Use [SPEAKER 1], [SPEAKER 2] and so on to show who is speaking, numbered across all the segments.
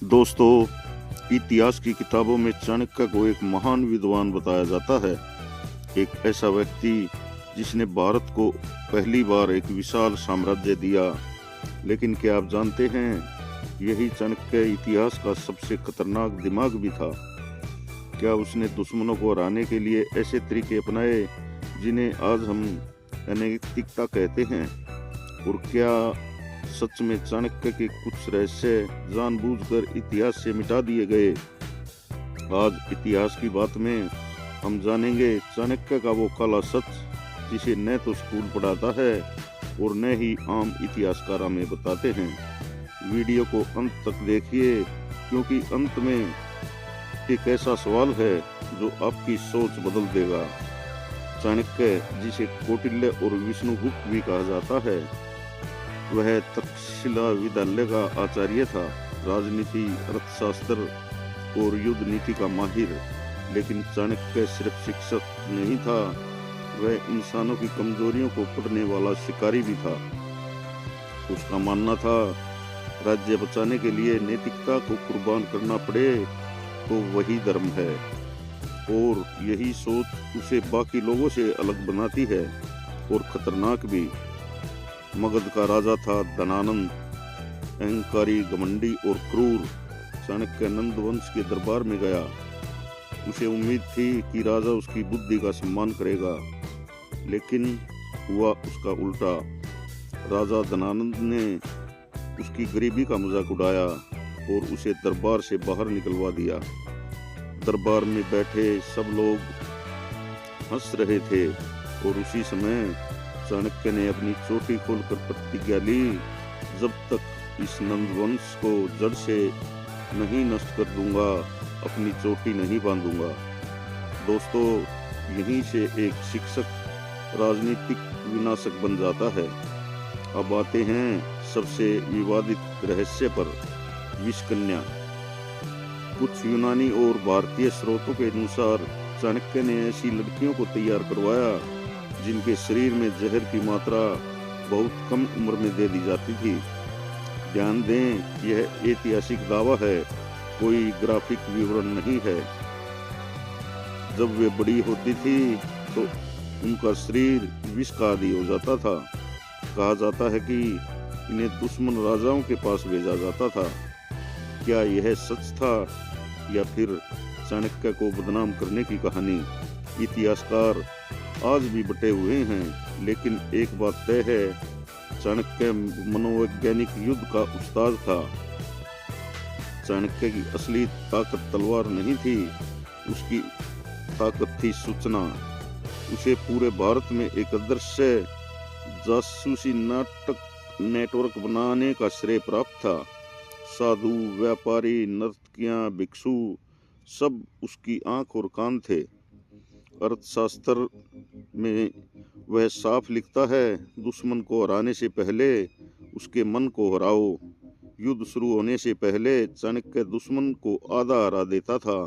[SPEAKER 1] दोस्तों, इतिहास की किताबों में चाणक्य को एक महान विद्वान बताया जाता है। एक ऐसा व्यक्ति जिसने भारत को पहली बार एक विशाल साम्राज्य दिया। लेकिन क्या आप जानते हैं, यही चाणक्य इतिहास का सबसे खतरनाक दिमाग भी था। क्या उसने दुश्मनों को हराने के लिए ऐसे तरीके अपनाए जिन्हें आज हम अनैतिकता कहते हैं? और क्या सच में चाणक्य के कुछ रहस्य जानबूझकर इतिहास से मिटा दिए गए? आज इतिहास की बात में हम जानेंगे चाणक्य का वो काला सच जिसे न तो स्कूल पढ़ाता है और न ही आम इतिहासकार हमें बताते हैं। वीडियो को अंत तक देखिए, क्योंकि अंत में एक ऐसा सवाल है जो आपकी सोच बदल देगा। चाणक्य, जिसे कौटिल्य और विष्णुगुप्त भी कहा जाता है, वह तक्षशिला विद्यालय का आचार्य था। राजनीति, अर्थशास्त्र और युद्ध नीति का माहिर। लेकिन चाणक्य सिर्फ शिक्षक नहीं था, वह इंसानों की कमजोरियों को पढ़ने वाला शिकारी भी था। उसका मानना था, राज्य बचाने के लिए नैतिकता को कुर्बान करना पड़े तो वही धर्म है। और यही सोच उसे बाकी लोगों से अलग बनाती है और खतरनाक भी। मगध का राजा था धनानंद, अहंकारी, घमंडी और क्रूर। चाणक्य नंद वंश के दरबार में गया। उसे उम्मीद थी कि राजा उसकी बुद्धि का सम्मान करेगा, लेकिन हुआ उसका उल्टा। राजा धनानंद ने उसकी गरीबी का मजाक उड़ाया और उसे दरबार से बाहर निकलवा दिया। दरबार में बैठे सब लोग हंस रहे थे और उसी समय चाणक्य ने अपनी चोटी खोलकर प्रतिज्ञा ली, जब तक इस नंदवंश को जड़ से नहीं नष्ट कर दूंगा, अपनी चोटी नहीं बांधूंगा। दोस्तों, यहीं से एक शिक्षक राजनीतिक विनाशक बन जाता है। अब आते हैं सबसे विवादित रहस्य पर, विषकन्या। कुछ यूनानी और भारतीय स्रोतों के अनुसार चाणक्य ने ऐसी लड़कियों को तैयार करवाया जिनके शरीर में जहर की मात्रा बहुत कम उम्र में दे दी जाती थी। ध्यान दें, यह ऐतिहासिक दावा है, कोई ग्राफिक विवरण नहीं है। जब वे बड़ी होती थी तो उनका शरीर विष का आदि हो जाता था। कहा जाता है कि इन्हें दुश्मन राजाओं के पास भेजा जाता था। क्या यह सच था या फिर चाणक्य को बदनाम करने की कहानी? इतिहासकार आज भी बटे हुए हैं, लेकिन एक बात तय है, चाणक्य मनोवैज्ञानिक युद्ध का उस्ताद था। चाणक्य की असली ताकत तलवार नहीं थी, उसकी ताकत थी सूचना। उसे पूरे भारत में एक अदृश्य जासूसी नाटक नेटवर्क बनाने का श्रेय प्राप्त था। साधु, व्यापारी, नर्तकियां, भिक्षु, सब उसकी आंख और कान थे। अर्थशास्त्र में वह साफ लिखता है, दुश्मन को हराने से पहले उसके मन को हराओ। युद्ध शुरू होने से पहले चाणक्य दुश्मन को आधा हरा देता था।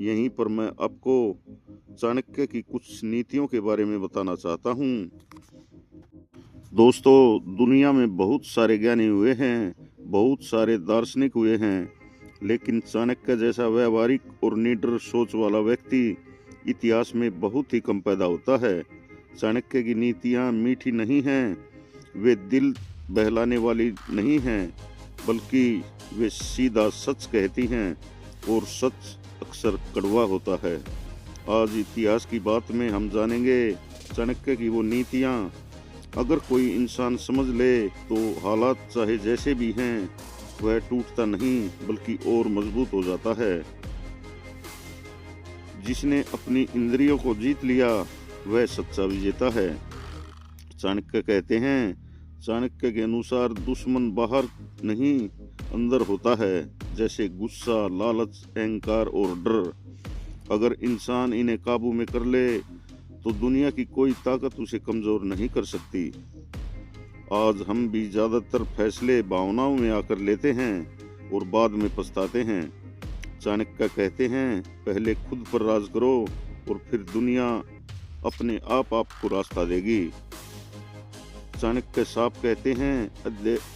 [SPEAKER 1] यहीं पर मैं आपको चाणक्य की कुछ नीतियों के बारे में बताना चाहता हूँ। दोस्तों, दुनिया में बहुत सारे ज्ञानी हुए हैं, बहुत सारे दार्शनिक हुए हैं, लेकिन चाणक्य जैसा व्यवहारिक और निडर सोच वाला व्यक्ति इतिहास में बहुत ही कम पैदा होता है। चाणक्य की नीतियाँ मीठी नहीं हैं, वे दिल बहलाने वाली नहीं हैं, बल्कि वे सीधा सच कहती हैं, और सच अक्सर कड़वा होता है। आज इतिहास की बात में हम जानेंगे चाणक्य की वो नीतियाँ। अगर कोई इंसान समझ ले तो हालात चाहे जैसे भी हैं, वह टूटता नहीं बल्कि और मजबूत हो जाता है। जिसने अपनी इंद्रियों को जीत लिया वह सच्चा विजेता है। चाणक्य कहते हैं, चाणक्य के अनुसार दुश्मन बाहर नहीं अंदर होता है, जैसे गुस्सा, लालच, अहंकार और डर। अगर इंसान इन्हें काबू में कर ले तो दुनिया की कोई ताकत उसे कमजोर नहीं कर सकती। आज हम भी ज्यादातर फैसले भावनाओं में आकर लेते हैं और बाद में पछताते हैं। चाणक्य कहते हैं, पहले खुद पर राज करो और फिर दुनिया अपने आप आपको रास्ता देगी। चाणक्य साफ कहते हैं,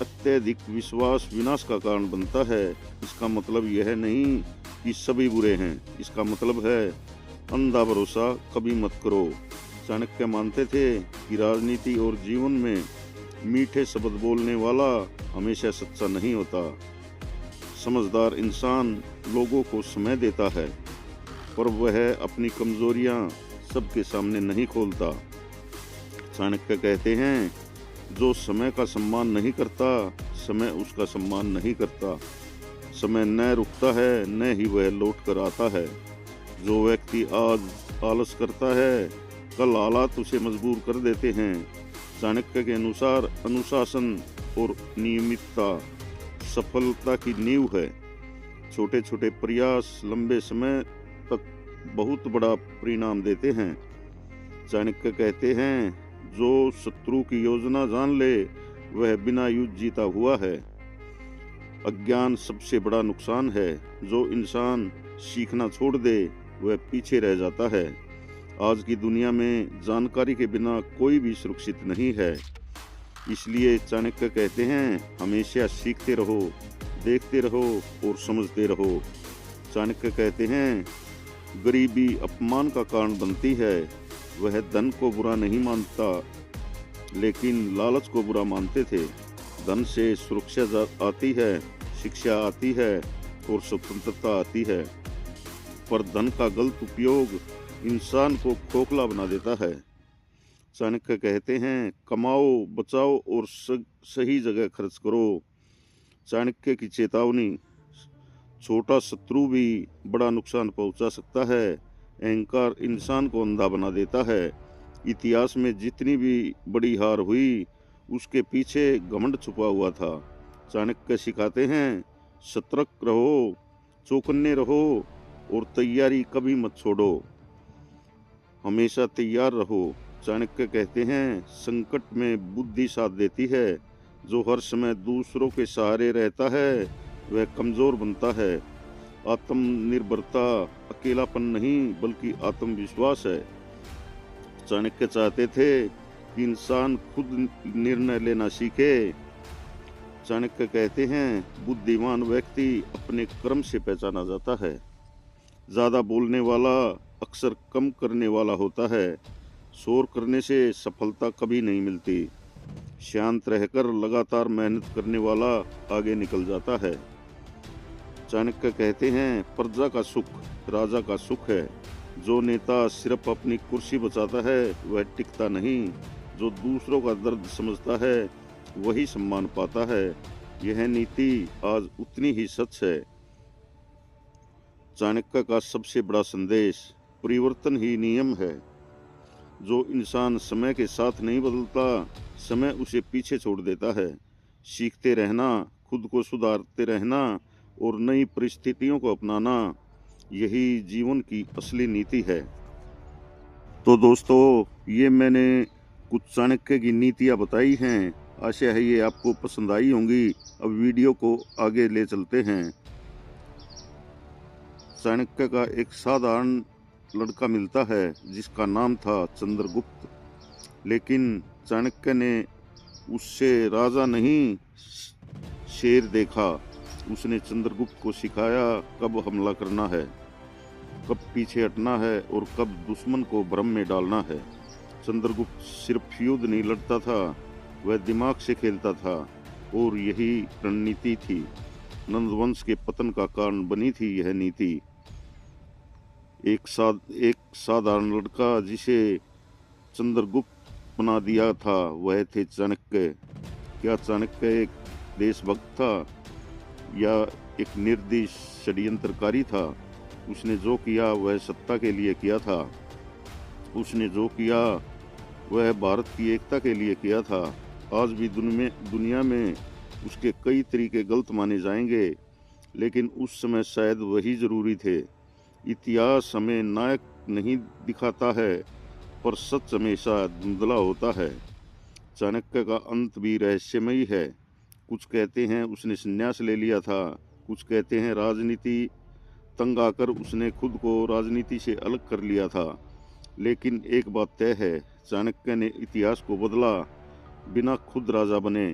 [SPEAKER 1] अत्यधिक विश्वास विनाश का कारण बनता है। इसका मतलब यह नहीं कि सभी बुरे हैं, इसका मतलब है अंधा भरोसा कभी मत करो। चाणक्य मानते थे कि राजनीति और जीवन में मीठे शब्द बोलने वाला हमेशा सच्चा नहीं होता। समझदार इंसान लोगों को समय देता है, पर वह अपनी कमजोरियां सबके सामने नहीं खोलता। चाणक्य कहते हैं, जो समय का सम्मान नहीं करता, समय उसका सम्मान नहीं करता। समय न रुकता है, न ही वह लौट कर आता है। जो व्यक्ति आज आलस करता है, कल हालात उसे मजबूर कर देते हैं। चाणक्य के अनुसार अनुशासन और नियमितता सफलता की नींव है। छोटे छोटे प्रयास लंबे समय तक बहुत बड़ा परिणाम देते हैं। चाणक्य कहते हैं, जो शत्रु की योजना जान ले, वह बिना युद्ध जीता हुआ है। अज्ञान सबसे बड़ा नुकसान है। जो इंसान सीखना छोड़ दे, वह पीछे रह जाता है। आज की दुनिया में जानकारी के बिना कोई भी सुरक्षित नहीं है। इसलिए चाणक्य कहते हैं, हमेशा सीखते रहो, देखते रहो और समझते रहो। चाणक्य कहते हैं, गरीबी अपमान का कारण बनती है। वह धन को बुरा नहीं मानता, लेकिन लालच को बुरा मानते थे। धन से सुरक्षा आती है, शिक्षा आती है और स्वतंत्रता आती है, पर धन का गलत उपयोग इंसान को खोखला बना देता है। चाणक्य कहते हैं, कमाओ, बचाओ और सही जगह खर्च करो। चाणक्य की चेतावनी, छोटा शत्रु भी बड़ा नुकसान पहुंचा सकता है। अहंकार इंसान को अंधा बना देता है। इतिहास में जितनी भी बड़ी हार हुई, उसके पीछे घमंड छुपा हुआ था। चाणक्य सिखाते हैं, सतर्क रहो, चौकन्ने रहो और तैयारी कभी मत छोड़ो, हमेशा तैयार रहो। चाणक्य कहते हैं, संकट में बुद्धि साथ देती है। जो हर समय दूसरों के सहारे रहता है, वह कमजोर बनता है। आत्मनिर्भरता अकेलापन नहीं, बल्कि आत्मविश्वास है। चाणक्य चाहते थे कि इंसान खुद निर्णय लेना सीखे। चाणक्य कहते हैं, बुद्धिमान व्यक्ति अपने कर्म से पहचाना जाता है। ज्यादा बोलने वाला अक्सर कम करने वाला होता है। शोर करने से सफलता कभी नहीं मिलती। शांत रहकर लगातार मेहनत करने वाला आगे निकल जाता है। चाणक्य कहते हैं, प्रजा का सुख राजा का सुख है। जो नेता सिर्फ अपनी कुर्सी बचाता है, वह टिकता नहीं। जो दूसरों का दर्द समझता है, वही सम्मान पाता है। यह नीति आज उतनी ही सच है। चाणक्य का सबसे बड़ा संदेश, परिवर्तन ही नियम है। जो इंसान समय के साथ नहीं बदलता, समय उसे पीछे छोड़ देता है। सीखते रहना, खुद को सुधारते रहना और नई परिस्थितियों को अपनाना, यही जीवन की असली नीति है। तो दोस्तों, ये मैंने कुछ चाणक्य की नीतियाँ बताई हैं। आशा है ये आपको पसंद आई होंगी। अब वीडियो को आगे ले चलते हैं। चाणक्य का एक साधारण लड़का मिलता है, जिसका नाम था चंद्रगुप्त। लेकिन चाणक्य ने उससे राजा नहीं, शेर देखा। उसने चंद्रगुप्त को सिखाया कब हमला करना है, कब पीछे हटना है और कब दुश्मन को भ्रम में डालना है। चंद्रगुप्त सिर्फ युद्ध नहीं लड़ता था, वह दिमाग से खेलता था, और यही रणनीति थी। नंदवंश के पतन का कारण बनी थी यह नीति। एक साधारण लड़का जिसे चंद्रगुप्त बना दिया था, वह थे चाणक्य। क्या चाणक्य एक देशभक्त था या एक निर्दयी षड्यंत्रकारी था? उसने जो किया वह सत्ता के लिए किया था। उसने जो किया वह भारत की एकता के लिए किया था। आज भी दुनिया में उसके कई तरीके गलत माने जाएंगे, लेकिन उस समय शायद वही जरूरी थे। इतिहास हमें नायक नहीं दिखाता है, पर सच हमेशा धुंधला होता है। चाणक्य का अंत भी रहस्यमयी है। कुछ कहते हैं उसने संन्यास ले लिया था, कुछ कहते हैं राजनीति तंग आकर उसने खुद को राजनीति से अलग कर लिया था। लेकिन एक बात तय है, चाणक्य ने इतिहास को बदला। बिना खुद राजा बने।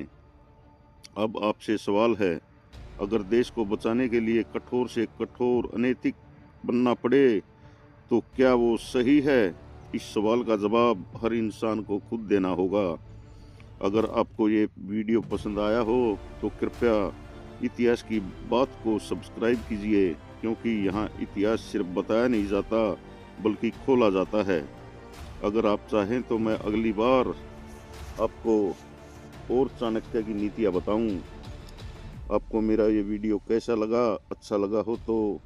[SPEAKER 1] अब आपसे सवाल है, अगर देश को बचाने के लिए कठोर से कठोर अनैतिक बनना पड़े तो क्या वो सही है? इस सवाल का जवाब हर इंसान को खुद देना होगा। अगर आपको ये वीडियो पसंद आया हो तो कृपया इतिहास की बात को सब्सक्राइब कीजिए, क्योंकि यहाँ इतिहास सिर्फ बताया नहीं जाता बल्कि खोला जाता है। अगर आप चाहें तो मैं अगली बार आपको और चाणक्य की नीतियाँ बताऊं। आपको मेरा ये वीडियो कैसा लगा? अच्छा लगा हो तो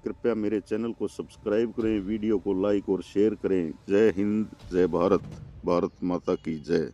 [SPEAKER 1] कृपया मेरे चैनल को सब्सक्राइब करें, वीडियो को लाइक और शेयर करें। जय हिंद, जय भारत, भारत माता की जय।